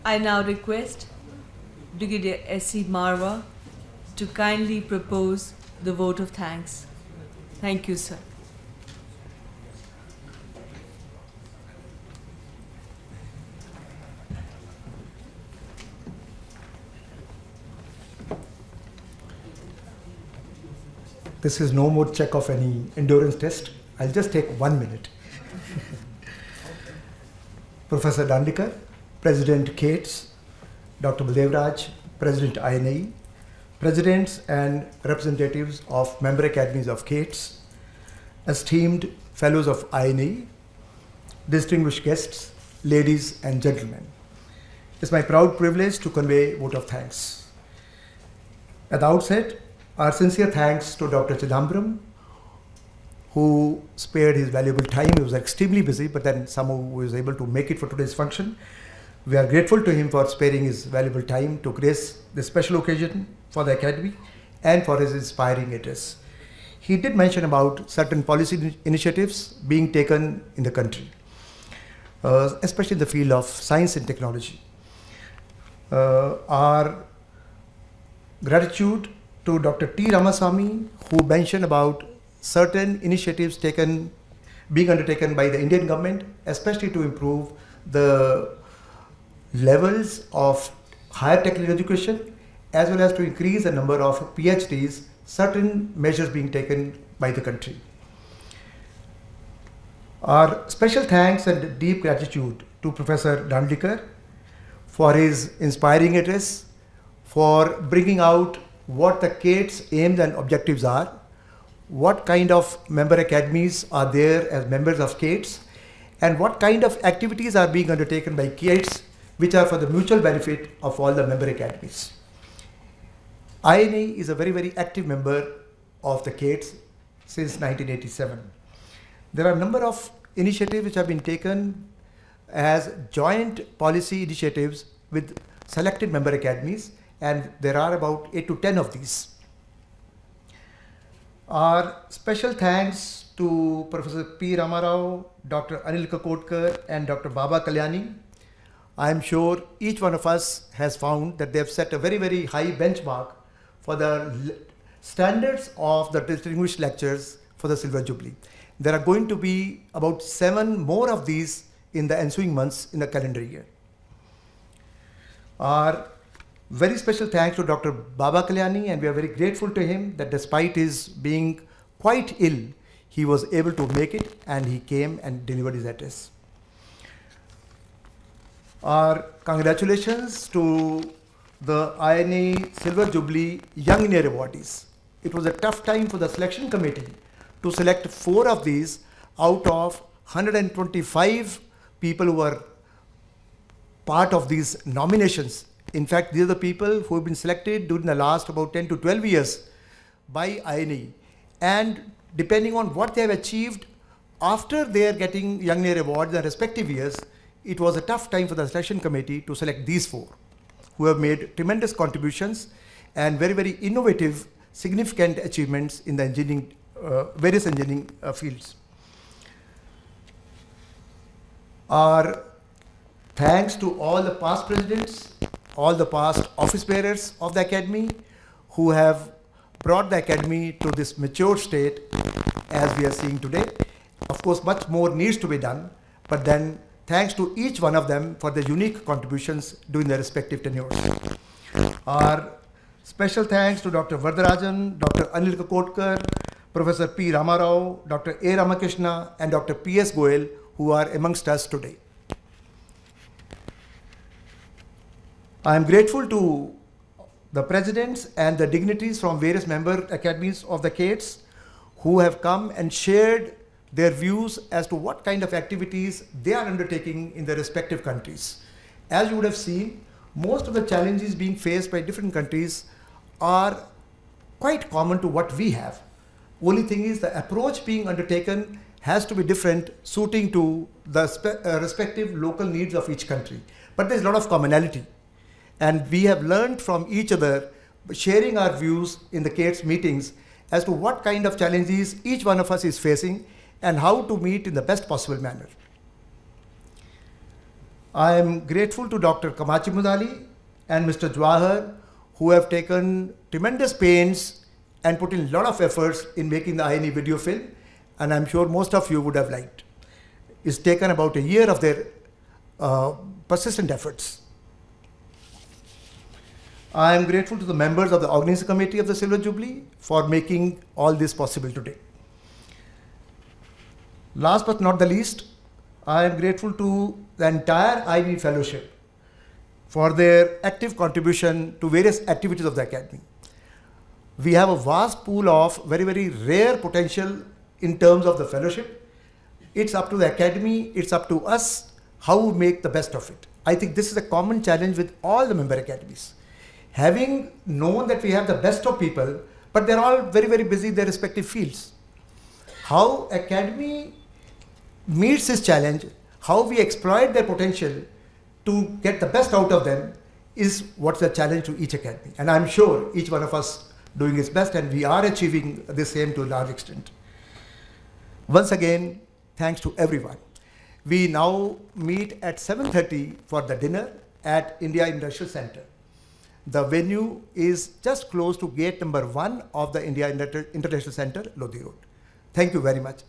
I now request Brigadier S.C. Marwa to kindly propose the vote of thanks. Thank you, sir. This is no more check of any endurance test. I'll just take 1 minute. Professor Dandekar, President Cates, Dr. Baldevraj, President INAE, Presidents and representatives of member academies of Cates, esteemed fellows of INAE, distinguished guests, ladies and gentlemen. It's my proud privilege to convey a vote of thanks. At the outset, our sincere thanks to Dr. Chidambaram, who spared his valuable time. He was extremely busy, but then somehow was able to make it for today's function. We are grateful to him for sparing his valuable time to grace this special occasion for the Academy and for his inspiring address. He did mention about certain policy initiatives being taken in the country, especially in the field of science and technology. Our gratitude to Dr. T. Ramaswamy, who mentioned about certain initiatives being undertaken by the Indian government, especially to improve the levels of higher technical education, as well as to increase the number of PhDs, certain measures being taken by the country. Our special thanks and deep gratitude to Professor Dandekar for his inspiring address, for bringing out what the Cates' aims and objectives are, what kind of member academies are there as members of Cates, and what kind of activities are being undertaken by Cates which are for the mutual benefit of all the member academies. INAE is a very, very active member of the Cates since 1987. There are a number of initiatives which have been taken as joint policy initiatives with selected member academies, and there are about 8 to 10 of these. Our special thanks to Professor P. Ramarao, Dr. Anil Kakotkar, and Dr. Baba Kalyani. I am sure each one of us has found that they have set a very, very high benchmark for the standards of the distinguished lectures for the Silver Jubilee. There are going to be about 7 more of these in the ensuing months in the calendar year. Our very special thanks to Dr. Baba Kalyani, and we are very grateful to him that despite his being quite ill, he was able to make it and he came and delivered his address. Our congratulations to the INAE Silver Jubilee Young Indian awardees. It was a tough time for the selection committee to select 4 of these out of 125 people who were part of these nominations. In fact, these are the people who have been selected during the last about 10 to 12 years by INAE. And depending on what they have achieved after they are getting Young Indian awards in their respective years, it was a tough time for the selection committee to select these 4 who have made tremendous contributions and very, very innovative, significant achievements in the engineering, various engineering fields. Our thanks to all the past presidents, all the past office bearers of the Academy who have brought the Academy to this mature state as we are seeing today. Of course, much more needs to be done, but then thanks to each one of them for their unique contributions during their respective tenures. Our special thanks to Dr. Vardarajan, Dr. Anil Kakotkar, Professor P. Ramarao, Dr. A. Ramakrishna, and Dr. P.S. Goel, who are amongst us today. I am grateful to the presidents and the dignitaries from various member academies of the Cates who have come and shared their views as to what kind of activities they are undertaking in their respective countries. As you would have seen, most of the challenges being faced by different countries are quite common to what we have. Only thing is the approach being undertaken has to be different, suiting to the respective local needs of each country. But there's a lot of commonality. And we have learned from each other, sharing our views in the Cates meetings as to what kind of challenges each one of us is facing and how to meet in the best possible manner. I am grateful to Dr. Kamachi Mudali and Mr. Jawahar, who have taken tremendous pains and put in a lot of efforts in making the INE video film, and I'm sure most of you would have liked. It's taken about a year of their persistent efforts. I am grateful to the members of the organizing committee of the Silver Jubilee for making all this possible today. Last but not the least, I am grateful to the entire INE Fellowship for their active contribution to various activities of the Academy. We have a vast pool of very, very rare potential in terms of the fellowship. It's up to the Academy, it's up to us how we make the best of it. I think this is a common challenge with all the member academies. Having known that we have the best of people, but they're all very, very busy in their respective fields. How Academy meets this challenge, how we exploit their potential to get the best out of them is what's the challenge to each academy. And I'm sure each one of us doing his best, and we are achieving the same to a large extent. Once again, thanks to everyone. We now meet at 7:30 for the dinner at India Industrial Center. The venue is just close to gate number 1 of the India International Center, Lodi Road. Thank you very much.